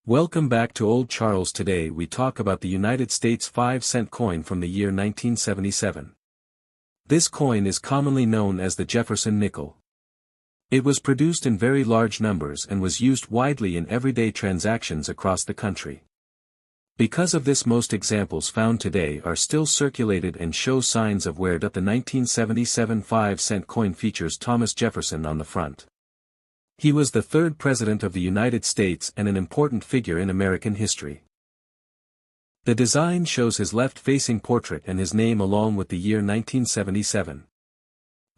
Welcome back to Old Charles. Today we talk about the United States 5-cent coin from the year 1977. This coin is commonly known as the Jefferson nickel. It was produced in very large numbers and was used widely in everyday transactions across the country. Because of this, most examples found today are still circulated and show signs of wear. The 1977 5-cent coin features Thomas Jefferson on the front. He was the third president of the United States and an important figure in American history. The design shows his left-facing portrait and his name along with the year 1977.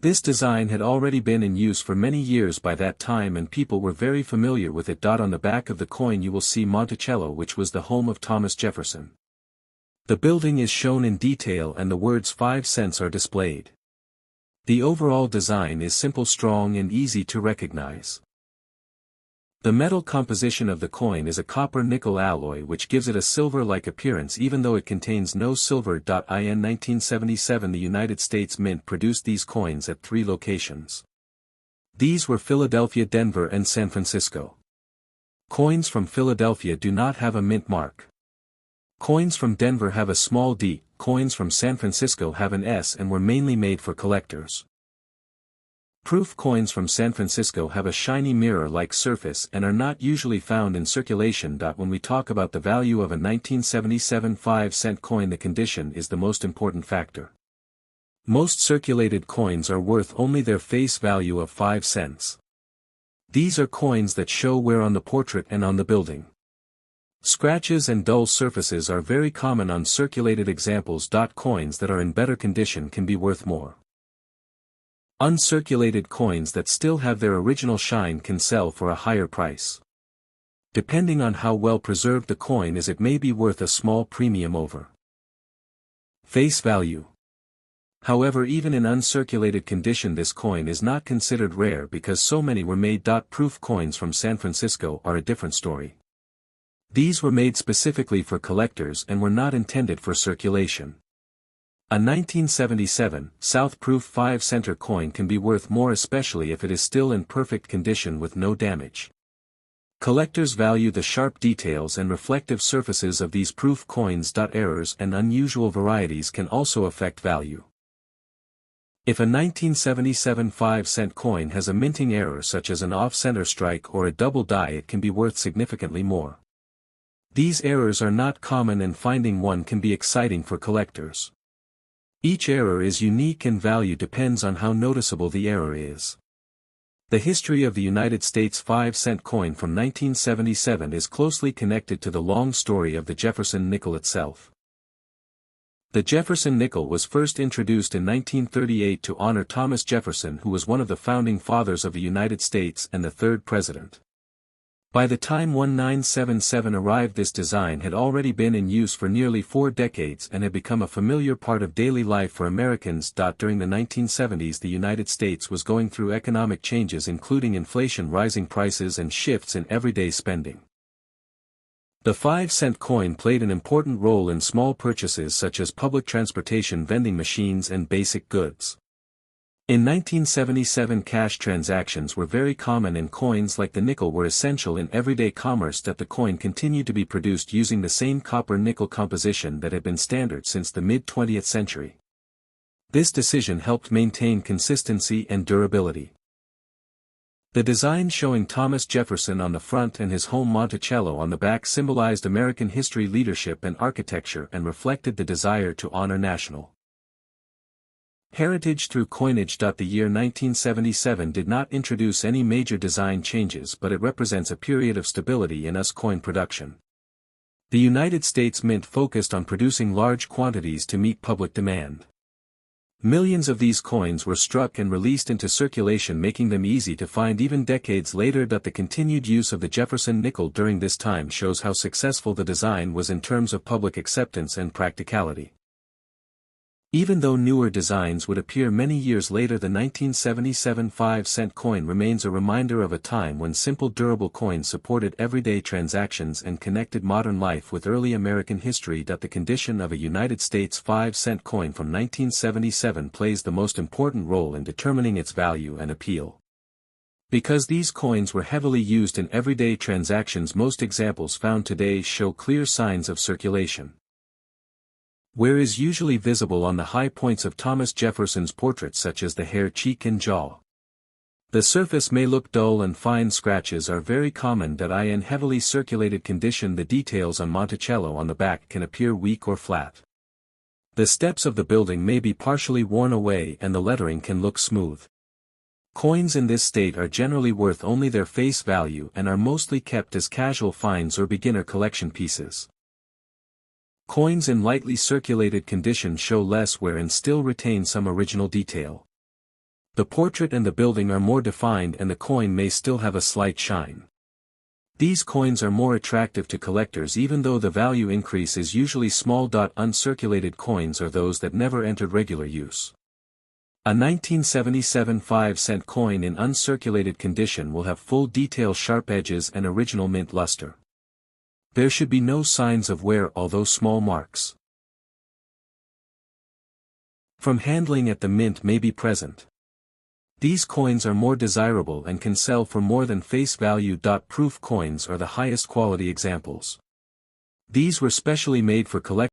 This design had already been in use for many years by that time and people were very familiar with it. On the back of the coin you will see Monticello, which was the home of Thomas Jefferson. The building is shown in detail and the words 5 cents are displayed. The overall design is simple, strong and easy to recognize. The metal composition of the coin is a copper-nickel alloy which gives it a silver-like appearance even though it contains no silver. In 1977 the United States Mint produced these coins at 3 locations. These were Philadelphia, Denver and San Francisco. Coins from Philadelphia do not have a mint mark. Coins from Denver have a small d, coins from San Francisco have an S and were mainly made for collectors. Proof coins from San Francisco have a shiny mirror-like surface and are not usually found in circulation. When we talk about the value of a 1977 5-cent coin, the condition is the most important factor. Most circulated coins are worth only their face value of 5 cents. These are coins that show wear on the portrait and on the building. Scratches and dull surfaces are very common on circulated examples. Coins that are in better condition can be worth more. Uncirculated coins that still have their original shine can sell for a higher price. Depending on how well preserved the coin is, it may be worth a small premium over face value. However, even in uncirculated condition this coin is not considered rare because so many were made. Proof coins from San Francisco are a different story. These were made specifically for collectors and were not intended for circulation. A 1977 South Proof 5-center coin can be worth more, especially if it is still in perfect condition with no damage. Collectors value the sharp details and reflective surfaces of these proof coins. Errors and unusual varieties can also affect value. If a 1977 5-cent coin has a minting error such as an off-center strike or a double die, it can be worth significantly more. These errors are not common and finding one can be exciting for collectors. Each error is unique and value depends on how noticeable the error is. The history of the United States 5-cent coin from 1977 is closely connected to the long story of the Jefferson nickel itself. The Jefferson nickel was first introduced in 1938 to honor Thomas Jefferson, who was one of the founding fathers of the United States and the third president. By the time 1977 arrived, this design had already been in use for nearly 4 decades and had become a familiar part of daily life for Americans. During the 1970s the United States was going through economic changes including inflation, rising prices and shifts in everyday spending. The 5-cent coin played an important role in small purchases such as public transportation, vending machines and basic goods. In 1977 cash transactions were very common and coins like the nickel were essential in everyday commerce. The coin continued to be produced using the same copper-nickel composition that had been standard since the mid-20th century. This decision helped maintain consistency and durability. The design showing Thomas Jefferson on the front and his home Monticello on the back symbolized American history, leadership and architecture and reflected the desire to honor national heritage through coinage. The year 1977 did not introduce any major design changes, but it represents a period of stability in US coin production. The United States Mint focused on producing large quantities to meet public demand. Millions of these coins were struck and released into circulation, making them easy to find even decades later. The continued use of the Jefferson nickel during this time shows how successful the design was in terms of public acceptance and practicality. Even though newer designs would appear many years later, the 1977 5-cent coin remains a reminder of a time when simple, durable coins supported everyday transactions and connected modern life with early American history. The condition of a United States 5-cent coin from 1977 plays the most important role in determining its value and appeal. Because these coins were heavily used in everyday transactions, most examples found today show clear signs of circulation. Wear is usually visible on the high points of Thomas Jefferson's portraits, such as the hair, cheek and jaw. The surface may look dull and fine scratches are very common. In heavily circulated condition, the details on Monticello on the back can appear weak or flat. The steps of the building may be partially worn away and the lettering can look smooth. Coins in this state are generally worth only their face value and are mostly kept as casual finds or beginner collection pieces. Coins in lightly circulated condition show less wear and still retain some original detail. The portrait and the building are more defined and the coin may still have a slight shine. These coins are more attractive to collectors even though the value increase is usually small. Uncirculated coins are those that never entered regular use. A 1977 5-cent coin in uncirculated condition will have full detail, sharp edges and original mint luster. There should be no signs of wear, although small marks from handling at the mint may be present. These coins are more desirable and can sell for more than face value. Proof coins are the highest quality examples. These were specially made for collectors.